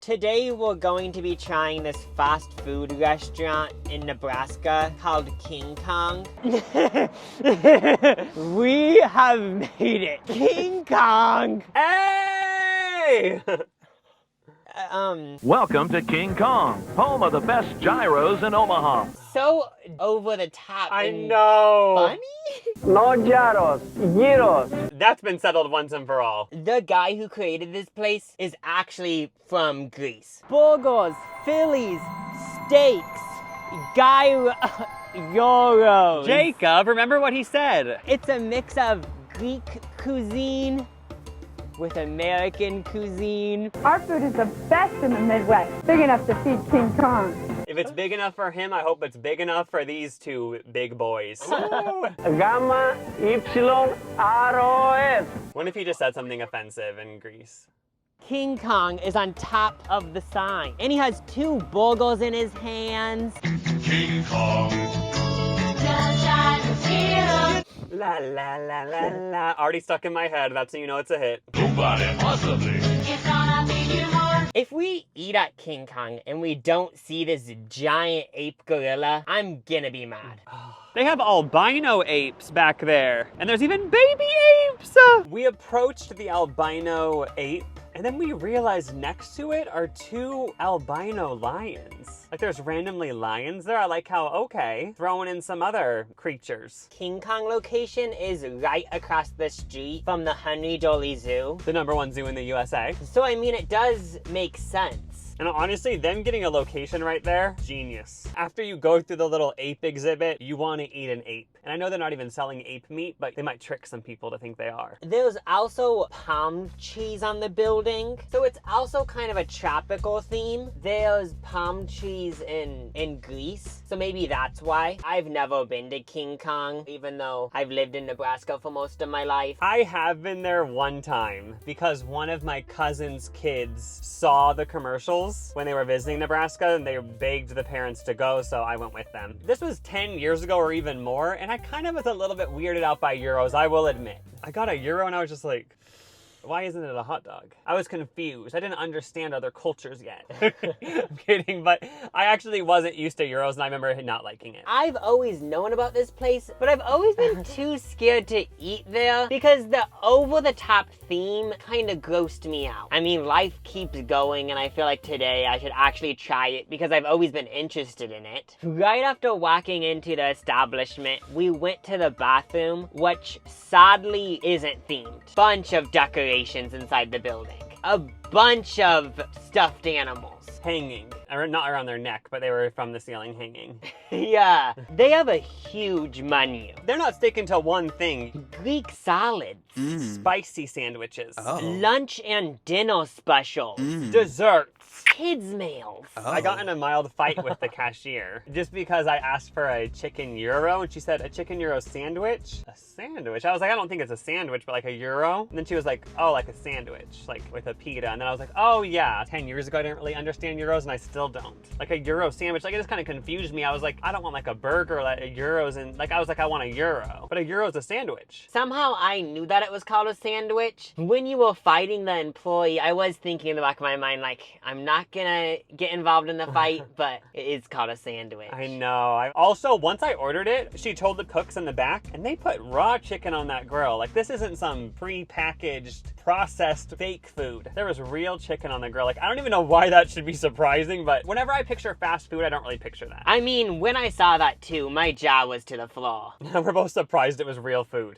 Today we're going to be trying this fast food restaurant in Nebraska called King Kong. We have made it! King Kong! Hey! Welcome to King Kong, home of the best gyros in Omaha. So over the top I and know. funny? No gyros, gyros. That's been settled once and for all. The guy who created this place is actually from Greece. Burgers, Phillies, steaks, gyros. Jacob, remember what he said. It's a mix of Greek cuisine with American cuisine. Our food is the best in the Midwest. Big enough to feed King Kong. If it's big enough for him, I hope it's big enough for these two big boys. Gamma, Ypsilon, ROS. What if he just said something offensive in Greece? King Kong is on top of the sign, and he has two burgers in his hands. King Kong. La la la la la. Already stuck in my head. That's how you know it's a hit. Nobody possibly. If we eat at King Kong and we don't see this giant ape gorilla, I'm gonna be mad. They have albino apes back there. And there's even baby apes. We approached the albino ape, and then we realized next to it are two albino lions. Like there's randomly lions there. I like how, okay, throwing in some other creatures. King Kong location is right across the street from the Henry Dolly Zoo. The #1 zoo in the USA. So I mean, it does make sense. And honestly, them getting a location right there, genius. After you go through the little ape exhibit, you want to eat an ape. And I know they're not even selling ape meat, but they might trick some people to think they are. There's also palm trees on the building, so it's also kind of a tropical theme. There's palm trees in Greece, so maybe that's why. I've never been to King Kong, even though I've lived in Nebraska for most of my life. I have been there one time because one of my cousin's kids saw the commercials when they were visiting Nebraska, and they begged the parents to go, so I went with them. This was 10 years ago or even more, and I kind of was a little bit weirded out by gyros, I will admit. I got a gyro and I was just like, why isn't it a hot dog? I was confused. I didn't understand other cultures yet. I'm kidding, but I actually wasn't used to gyros, and I remember not liking it. I've always known about this place, but I've always been too scared to eat there because the over-the-top theme kind of grossed me out. I mean, life keeps going, and I feel like today I should actually try it because I've always been interested in it. Right after walking into the establishment, we went to the bathroom, which sadly isn't themed. Bunch of decorations inside the building. A bunch of stuffed animals. Hanging. Or not around their neck, but they were from the ceiling hanging. Yeah, they have a huge menu. They're not sticking to one thing. Greek salads. Spicy sandwiches. Lunch and dinner specials. Desserts. Kids meals. I got in a mild fight with the cashier just because I asked for a chicken gyro, and she said, a chicken gyro sandwich? A sandwich? I was like, I don't think it's a sandwich, but like a gyro. And then she was like, oh, like a sandwich, like with a pita. And then I was like, oh yeah. 10 years ago, I didn't really understand gyros, and I still don't. Like a gyro sandwich, like it just kind of confused me. I was like, I don't want like a burger, like a gyros, and like I was like, I want a gyro. But a gyro is a sandwich. Somehow I knew that it was called a sandwich. When you were fighting the employee, I was thinking in the back of my mind, like, I'm not gonna get involved in the fight, but it is called a sandwich. I know. Also, once I ordered it, she told the cooks in the back, and they put raw chicken on that grill. Like, this isn't some pre-packaged, processed fake food. There was real chicken on the grill. Like, I don't even know why that should be surprising, but whenever I picture fast food, I don't really picture that. I mean, when I saw that too, my jaw was to the floor. We're both surprised it was real food.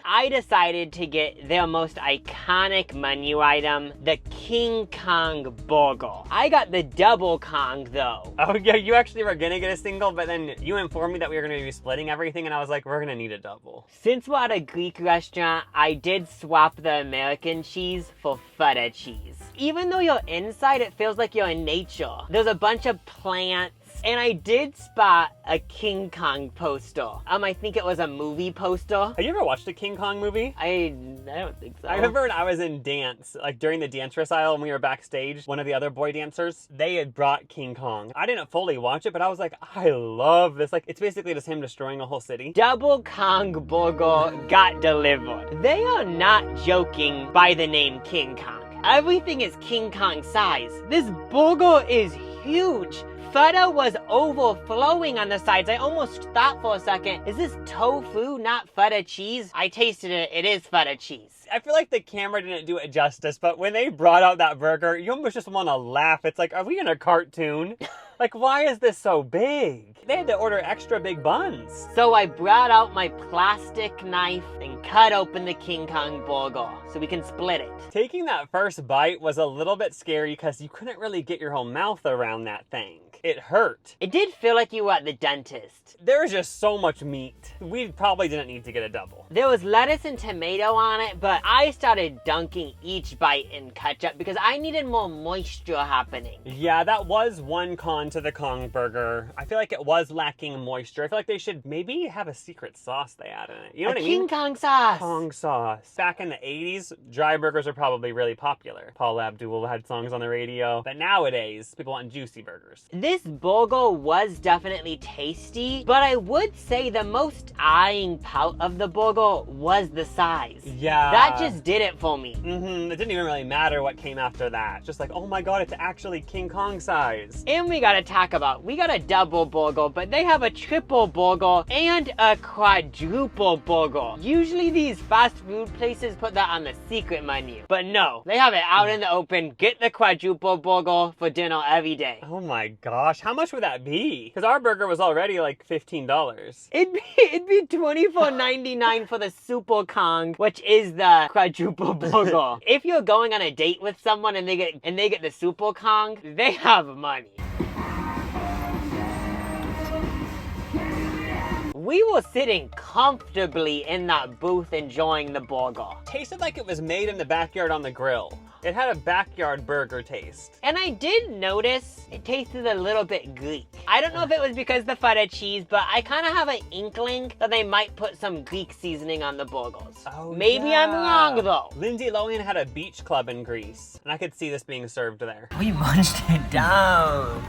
I decided to get their most iconic menu item, the King Kong Burger. I got the double Kong though. Oh yeah, you actually were gonna get a single, but then you informed me that we were gonna be splitting everything, and I was like, we're gonna need a double. Since we're at a Greek restaurant, I did swap the American cheese for feta cheese. Even though you're inside, it feels like you're in nature. There's a bunch of plants, and I did spot a King Kong poster. I think it was a movie poster. Have you ever watched a King Kong movie? I don't think so. I remember when I was in dance, like during the dance recital when we were backstage, one of the other boy dancers, they had brought King Kong. I didn't fully watch it, but I was like, I love this. Like, it's basically just him destroying a whole city. Double Kong Burger got delivered. They are not joking by the name King Kong. Everything is King Kong size. This burger is huge. Feta was overflowing on the sides. I almost thought for a second, is this tofu, not feta cheese? I tasted it. It is feta cheese. I feel like the camera didn't do it justice, but when they brought out that burger, you almost just want to laugh. It's like, are we in a cartoon? Like, why is this so big? They had to order extra big buns. So I brought out my plastic knife and cut open the King Kong burger so we can split it. Taking that first bite was a little bit scary because you couldn't really get your whole mouth around that thing. It hurt. It did feel like you were at the dentist. There was just so much meat. We probably didn't need to get a double. There was lettuce and tomato on it, but I started dunking each bite in ketchup because I needed more moisture happening. Yeah, that was one con to the Kong burger. I feel like it was lacking moisture. I feel like they should maybe have a secret sauce they add in it. You know what I mean? King Kong sauce. Kong sauce. Back in the 80s, dry burgers are probably really popular. Paul Abdul had songs on the radio. But nowadays, people want juicy burgers. This burger was definitely tasty, but I would say the most eyeing part of the burger was the size. Yeah. That just did it for me. It didn't even really matter what came after that. Just like, oh my god, it's actually King Kong size. And we gotta talk about, we got a double burger, but they have a triple burger and a quadruple burger. Usually these fast food places put that on the secret menu, but no, they have it out in the open. Get the quadruple burger for dinner every day. Oh my gosh, how much would that be? Because our burger was already like $15. It'd be $24.99 for the Super Kong, which is the quadruple burger. If you're going on a date with someone and they get the Super Kong, they have money. We were sitting comfortably in that booth enjoying the burger. Tasted like it was made in the backyard on the grill. It had a backyard burger taste. And I did notice it tasted a little bit Greek. I don't know if it was because the feta cheese, but I kind of have an inkling that they might put some Greek seasoning on the burgers. Oh, Maybe yeah. I'm wrong though. Lindsay Lohan had a beach club in Greece, and I could see this being served there. We munched it down.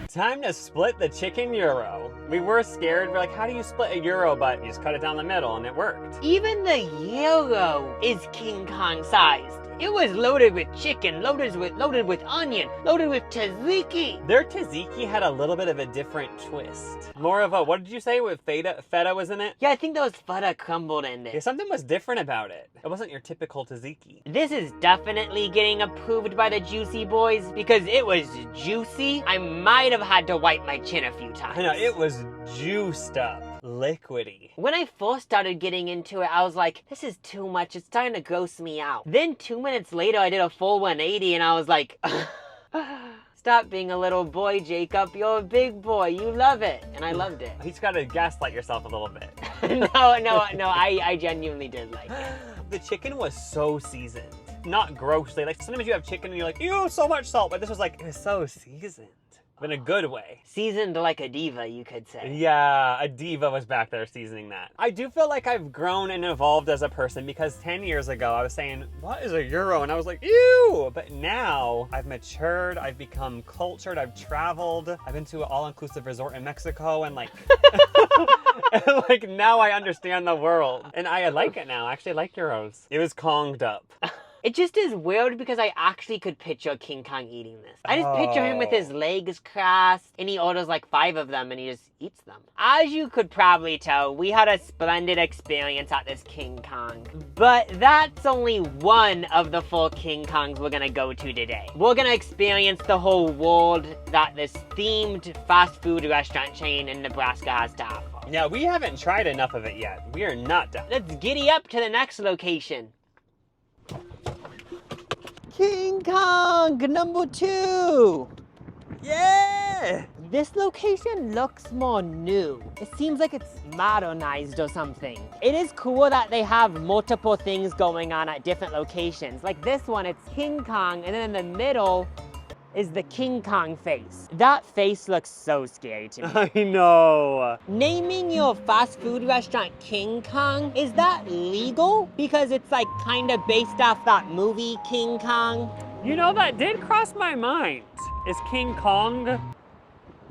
Time to split the chicken gyro. We were scared. We're like, how do you split a gyro? But you just cut it down the middle, and it worked. Even the gyro is King Kong sized. It was loaded with chicken, loaded with onion, loaded with tzatziki. Their tzatziki had a little bit of a different twist. More of a, what did you say, with feta was in it? Yeah, I think there was feta crumbled in Yeah, it. something was different about it. It wasn't your typical tzatziki. This is definitely getting approved by the Juicy Boys because it was juicy. I might have had to wipe my chin a few times. I know, it was juiced up. Liquidy. When I first started getting into it, I was like, this is too much. It's starting to gross me out. Then 2 minutes later, I did a full 180 and I was like, stop being a little boy, Jacob. You're a big boy. You love it. And I loved it. You just gotta gaslight yourself a little bit. No, I genuinely did like it. The chicken was so seasoned. Not grossly. Like, sometimes you have chicken and you're like, ew, so much salt. But this was like, it was so seasoned. In a good way. Seasoned like a diva, you could say. Yeah, a diva was back there seasoning that. I do feel like I've grown and evolved as a person because 10 years ago I was saying, what is a gyro? And I was like, ew! But now I've matured, I've become cultured, I've traveled, I've been to an all-inclusive resort in Mexico and like, like now I understand the world. And I like it now. I actually like gyros. It was Konged up. It just is weird because I actually could picture King Kong eating this. I just picture him with his legs crossed and he orders like 5 of them and he just eats them. As you could probably tell, we had a splendid experience at this King Kong. But that's only one of the 4 King Kongs we're gonna go to today. We're gonna experience the whole world that this themed fast food restaurant chain in Nebraska has to offer. Yeah, we haven't tried enough of it yet. We are not done. Let's giddy up to the next location. King Kong number 2. Yeah! This location looks more new. It seems like it's modernized or something. It is cool that they have multiple things going on at different locations. Like this one, it's King Kong, and then in the middle is the King Kong face. That face looks so scary to me. I know. Naming your fast food restaurant King Kong, is that legal? Because it's like kind of based off that movie King Kong. You know, that did cross my mind. Is King Kong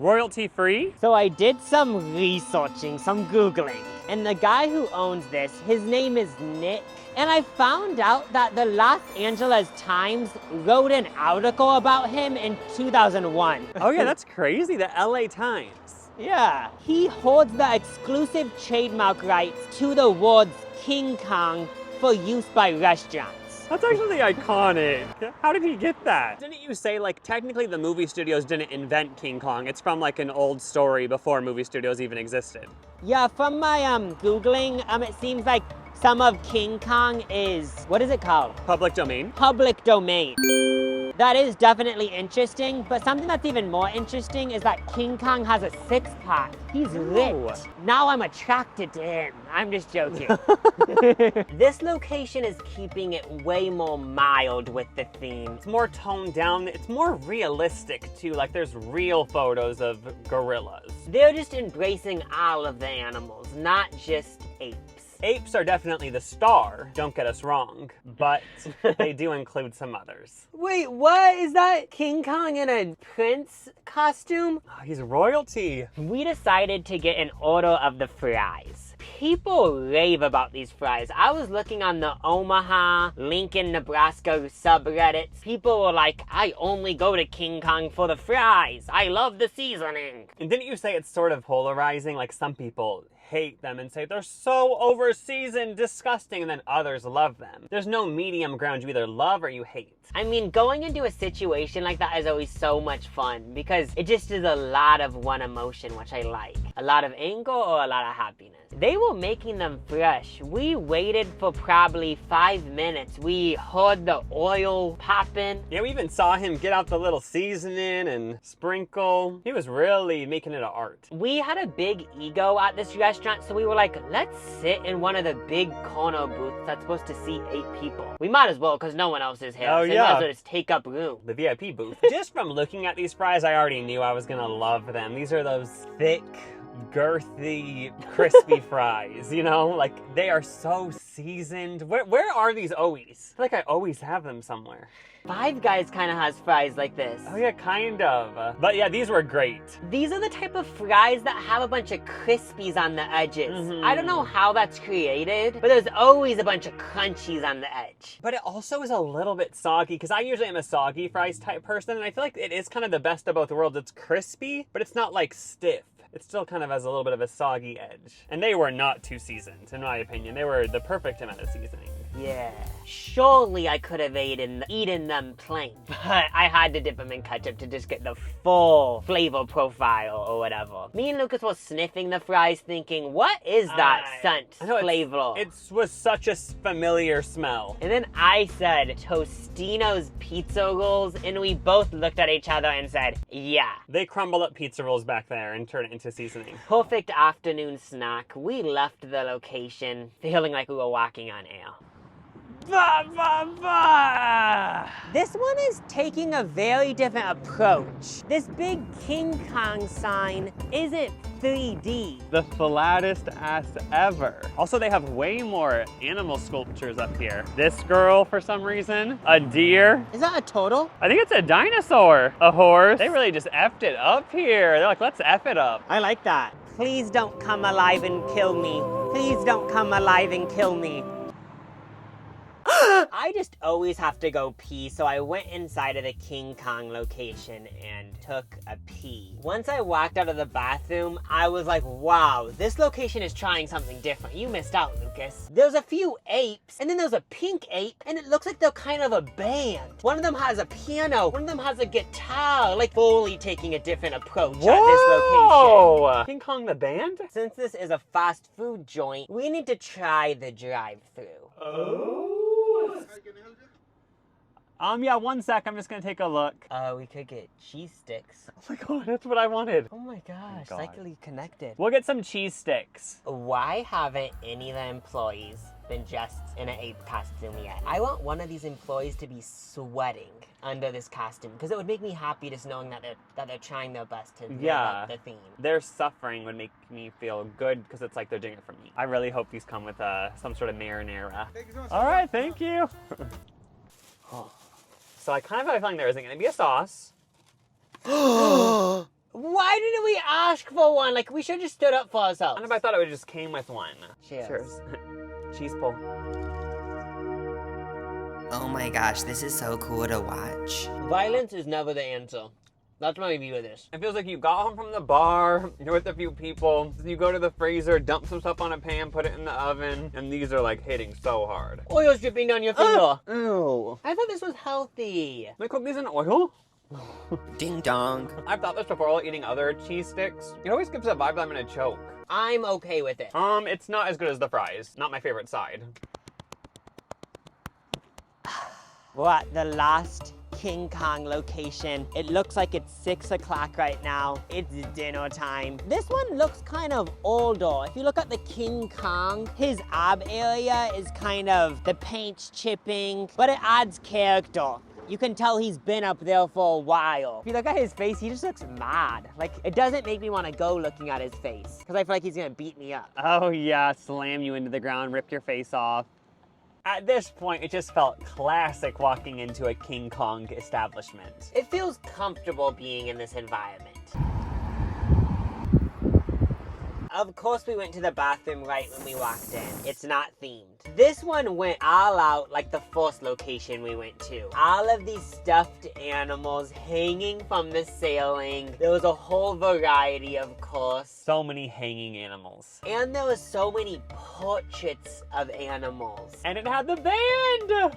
Royalty free? So I did some researching, some Googling, and the guy who owns this, his name is Nick. And I found out that the Los Angeles Times wrote an article about him in 2001. Oh yeah, that's crazy. The LA Times. Yeah. He holds the exclusive trademark rights to the words King Kong for use by restaurants. That's actually iconic. How did he get that? Didn't you say, like, technically the movie studios didn't invent King Kong? It's from, like, an old story before movie studios even existed. Yeah, from my Googling, it seems like some of King Kong is, what is it called? Public domain? Public domain. That is definitely interesting, but something that's even more interesting is that King Kong has a six-pack. He's ripped. Now I'm attracted to him. I'm just joking. This location is keeping it way more mild with the theme. It's more toned down. It's more realistic, too. Like, there's real photos of gorillas. They're just embracing all of the animals, not just apes. Apes are definitely the star, don't get us wrong, but they do include some others. Wait, what? Is that King Kong in a prince costume? Oh, he's royalty. We decided to get an order of the fries. People rave about these fries. I was looking on the Omaha, Lincoln, Nebraska subreddits. People were like, I only go to King Kong for the fries. I love the seasoning. And didn't you say it's sort of polarizing? Like, some people hate them and say they're so over-seasoned, disgusting, and then others love them. There's no medium ground. You either love or you hate. I mean, going into a situation like that is always so much fun because it just is a lot of one emotion, which I like. A lot of anger or a lot of happiness. They were making them fresh. We waited for probably 5 minutes. We heard the oil popping. Yeah, we even saw him get out the little seasoning and sprinkle. He was really making it an art. We had a big ego at this restaurant, so we were like, let's sit in one of the big corner booths that's supposed to seat 8 people. We might as well, because no one else is here. Oh, so yeah. we might as well just take up room. The VIP booth. Just from looking at these fries, I already knew I was gonna love them. These are those thick, girthy, crispy fries, you know? Like, they are so seasoned. Where are these always? I feel like I always have them somewhere. Five Guys kind of has fries like this. Oh yeah, kind of. But yeah, these were great. These are the type of fries that have a bunch of crispies on the edges. I don't know how that's created, but there's always a bunch of crunchies on the edge. But it also is a little bit soggy, because I usually am a soggy fries type person, and I feel like it is kind of the best of both worlds. It's crispy, but it's not like stiff. It still kind of has a little bit of a soggy edge. And they were not too seasoned, in my opinion. They were the perfect amount of seasoning. Yeah. Surely I could have eaten them plain, but I had to dip them in ketchup to just get the full flavor profile or whatever. Me and Lucas were sniffing the fries thinking, what is that scent, flavor? It was such a familiar smell. And then I said, Tostino's pizza rolls, and we both looked at each other and said, yeah. They crumble up pizza rolls back there and turn it into seasoning. Perfect afternoon snack. We left the location feeling like we were walking on air. This one is taking a very different approach. This big King Kong sign isn't 3D. The flattest ass ever. Also, they have way more animal sculptures up here. This girl, for some reason, a deer. Is that a turtle? I think it's a dinosaur. A horse. They really just effed it up here. They're like, let's F it up. I like that. Please don't come alive and kill me. Please don't come alive and kill me. I just always have to go pee, so I went inside of the King Kong location and took a pee. Once I walked out of the bathroom, I was like, wow, this location is trying something different. You missed out, Lucas. There's a few apes, and then there's a pink ape, and it looks like they're kind of a band. One of them has a piano, one of them has a guitar, like fully taking a different approach at this location. King Kong the band? Since this is a fast food joint, we need to try the drive-thru. Yeah, 1 sec. I'm just gonna take a look. We could get cheese sticks. Oh my god, that's what I wanted. Oh my gosh, God. psychically connected. We'll get some cheese sticks. Why haven't any of the employees been dressed in an ape costume yet? I want one of these employees to be sweating under this costume, because it would make me happy just knowing that they're trying their best to live up the theme. Their suffering would make me feel good, because it's like they're doing it for me. I really hope these come with some sort of marinara. All right, thank you. So I kind of have a feeling there isn't going to be a sauce. Why didn't we ask for one? Like, we should have just stood up for I ourselves. don't know if I thought it just came with one. Cheers. Cheese pull. Oh my gosh, this is so cool to watch. Violence is never the answer. That's my view of this. It feels like you got home from the bar, you're with a few people, you go to the freezer, dump some stuff on a pan, put it in the oven, and these are like hitting so hard. Oil's dripping down your finger. Ew. I thought this was healthy. They cook these in oil? Ding dong. I've thought this before while eating other cheese sticks. It always gives a vibe that I'm gonna choke. I'm okay with it. It's not as good as the fries. Not my favorite side. We're at the last King Kong location. It looks like it's 6 o'clock right now. It's dinner time. This one looks kind of older. If you look at the King Kong, his ab area is kind of the paint's chipping, but it adds character. You can tell he's been up there for a while. If you look at his face, he just looks mad. Like, it doesn't make me want to go looking at his face, because I feel like he's gonna beat me up. Oh yeah, slam you into the ground, rip your face off. At this point, it just felt classic walking into a King Kong establishment. It feels comfortable being in this environment. Of course we went to the bathroom right when we walked in. It's not themed. This one went all out like the first location we went to. All of these stuffed animals hanging from the ceiling. There was a whole variety, of course. So many hanging animals. And there was so many portraits of animals. And it had the band!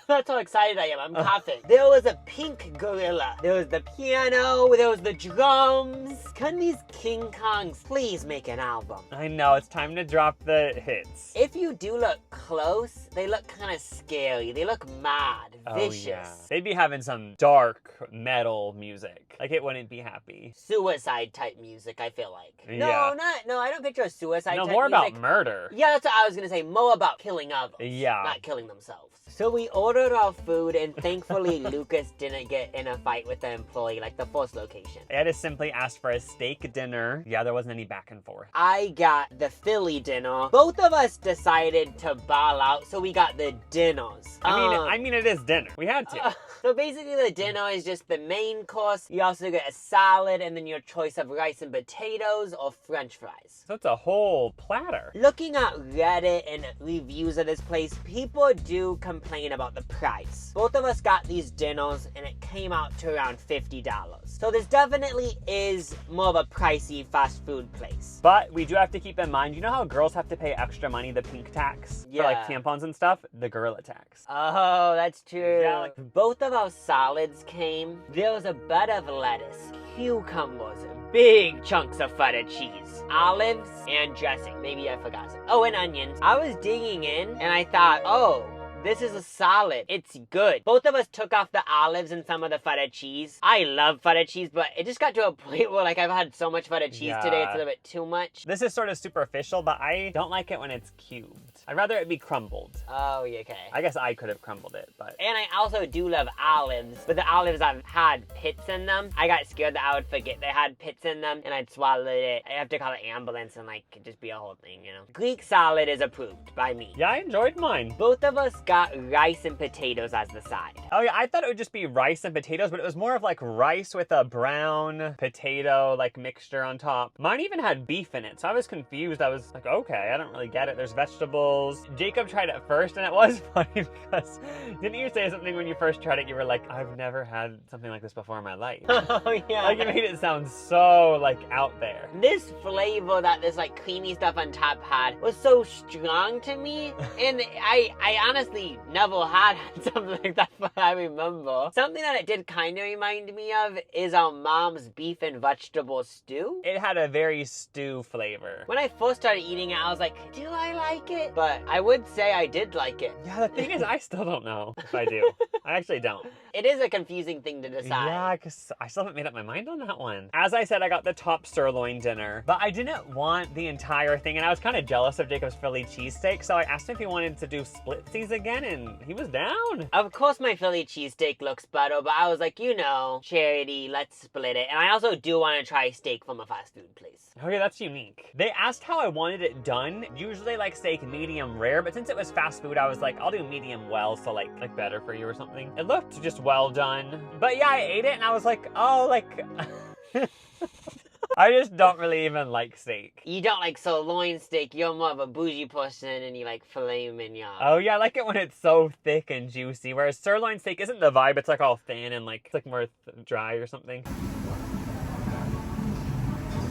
That's how excited I am. I'm coughing. There was a pink gorilla. There was the piano. There was the drums. Can these King Kongs please make an album? I know, it's time to drop the hits. If you do look close, they look kind of scary. They look mad, vicious. Oh, yeah. They'd be having some dark metal music. Like, it wouldn't be happy. Suicide type music, I feel like. Yeah. No, I don't picture a suicide No, type more music. about murder. Yeah, that's what I was gonna say. More about killing others. Yeah. Not killing themselves. So we ordered our food, and thankfully Lucas didn't get in a fight with the employee like the first location. I just simply asked for a steak dinner. Yeah, there wasn't any back and forth. I got the Philly dinner. Both of us decided to ball out, so we got the dinners. I mean, it is dinner. We had to. So basically the dinner is just the main course. You also get a salad and then your choice of rice and potatoes or french fries. So it's a whole platter. Looking at Reddit and reviews of this place, people do complain about the price. Both of us got these dinners and it came out to around $50. So this definitely is more of a pricey fast food place. But we do have to keep in mind, you know how girls have to pay extra money, the pink tax? For like Yeah. tampons and stuff? The gorilla tax. Oh, that's true. Yeah, like- Both of our salads came. There was a bed of lettuce, cucumbers, big chunks of feta cheese, olives, and dressing. Maybe I forgot some. Oh, and onions. I was digging in and I thought, oh, this is a salad. It's good. Both of us took off the olives and some of the feta cheese. I love feta cheese, but it just got to a point where like I've had so much feta cheese today, it's a little bit too much. This is sort of superficial, but I don't like it when it's cubed. I'd rather it be crumbled. Oh, yeah, okay. I guess I could have crumbled it, but... And I also do love olives, but the olives have had pits in them. I got scared that I would forget they had pits in them, and I'd swallow it. I have to call an ambulance and like it'd just be a whole thing, you know. Greek salad is approved by me. Yeah, I enjoyed mine. Both of us got rice and potatoes as the side. Oh yeah, I thought it would just be rice and potatoes, but it was more of like rice with a brown potato like mixture on top. Mine even had beef in it, so I was confused. I was like, okay, I don't really get it. There's vegetables. Jacob tried it first, and it was funny because didn't you say something when you first tried it? You were like, I've never had something like this before in my life. Oh yeah. Like, it made it sound so like out there. This flavor that this like creamy stuff on top had was so strong to me, and I honestly never had something like that, but I remember. Something that it did kind of remind me of is our mom's beef and vegetable stew. It had a very stew flavor. When I first started eating it, I was like, do I like it? But I would say I did like it. Yeah, the thing is, I still don't know if I do. I actually don't. It is a confusing thing to decide. Yeah, because I still haven't made up my mind on that one. As I said, I got the top sirloin dinner, but I didn't want the entire thing, and I was kind of jealous of Jacob's Philly cheesesteak, so I asked him if he wanted to do splitsies again, and he was down. Of course my Philly cheesesteak looks better, but I was like, you know, charity, let's split it. And I also do want to try steak from a fast food place. Okay, that's unique. They asked how I wanted it done. Usually like steak medium rare, but since it was fast food, I was like, I'll do medium well, so like better for you or something. It looked just well done. But yeah, I ate it and I was like, oh, like... I just don't really even like steak. You don't like sirloin steak. You're more of a bougie person, and you like filet mignon. Oh yeah, I like it when it's so thick and juicy. Whereas sirloin steak isn't the vibe. It's like all thin and like it's like more dry or something.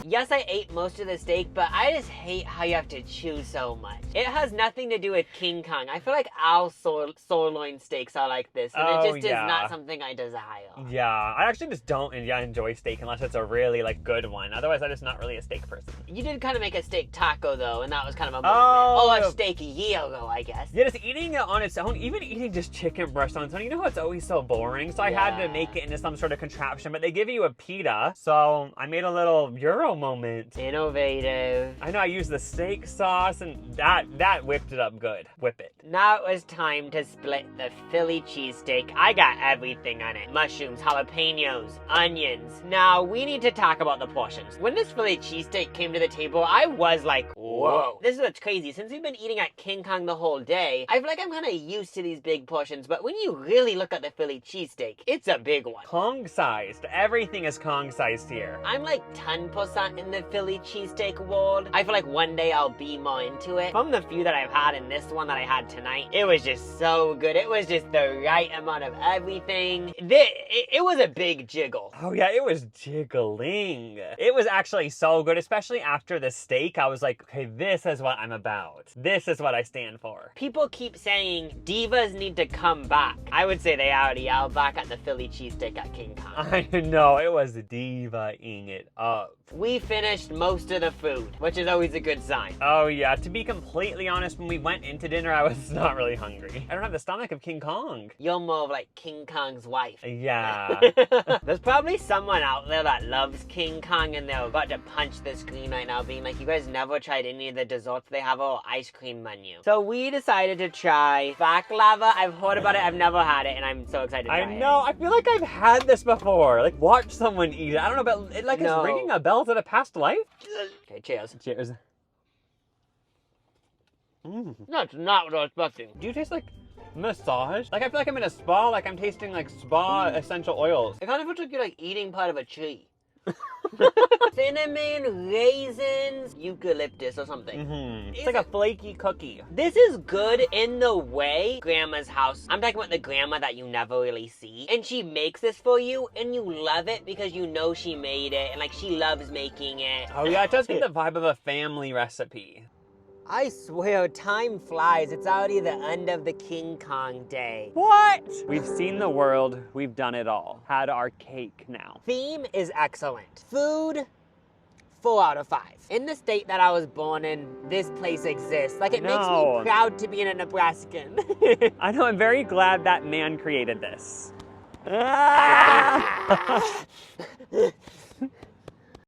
Yes, I ate most of the steak, but I just hate how you have to chew so much. It has nothing to do with King Kong. I feel like our sirloin steaks are like this, and it just is not something I desire. Yeah, I actually just don't enjoy steak unless it's a really like good one. Otherwise, I'm just not really a steak person. You did kind of make a steak taco though, and that was kind of a moment. Oh, or a steak yellow, I guess. Yeah, just eating it on its own, even eating just chicken breast on its own, you know how it's always so boring? So I had to make it into some sort of contraption, but they give you a pita, so I made a little Euro moment. Innovative. I know I used the steak sauce, and that whipped it up good. Whip it. Now it was time to split the Philly cheesesteak. I got everything on it. Mushrooms, jalapenos, onions. Now, we need to talk about the portions. When this Philly cheesesteak came to the table, I was like, whoa. This is what's crazy. Since we've been eating at King Kong the whole day, I feel like I'm kind of used to these big portions, but when you really look at the Philly cheesesteak, it's a big one. Kong-sized. Everything is Kong-sized here. I'm like 10% in the Philly cheesesteak world. I feel like one day I'll be more into it. From the few that I've had and this one that I had tonight, it was just so good. It was just the right amount of everything. It was a big jiggle. Oh yeah, it was jiggling. It was actually so good, especially after the steak. I was like, okay, this is what I'm about. This is what I stand for. People keep saying divas need to come back. I would say they already are back at the Philly cheesesteak at King Kong. I know, it was diva-ing it up. We finished most of the food, which is always a good sign. Oh yeah, to be completely honest, when we went into dinner, I was not really hungry. I don't have the stomach of King Kong. You're more of like King Kong's wife. Yeah. There's probably someone out there that loves King Kong and they're about to punch the screen right now being like, you guys never tried any of the desserts they have or ice cream menu. So we decided to try baklava. I've heard about it, I've never had it, and I'm so excited to try it. I know, I feel like I've had this before. Like, watch someone eat it. I don't know, but it like is ringing a bell to the past life. Okay, cheers. Cheers. That's not what I was expecting. Do you taste like massage? Like, I feel like I'm in a spa, like I'm tasting like spa essential oils. It kind of feels like you're like eating part of a tree. Cinnamon, raisins, eucalyptus or something. It's like a flaky cookie. This is good in the way Grandma's house. I'm talking about the grandma that you never really see. And she makes this for you and you love it because you know she made it and like she loves making it. Oh yeah, it does get the vibe of a family recipe. I swear, time flies. It's already the end of the King Kong day. What? We've seen the world. We've done it all. Had our cake now. Theme is excellent. Food, 4 out of 5. In the state that I was born in, this place exists. Like, it makes me proud to be a Nebraskan. I know, I'm very glad that man created this.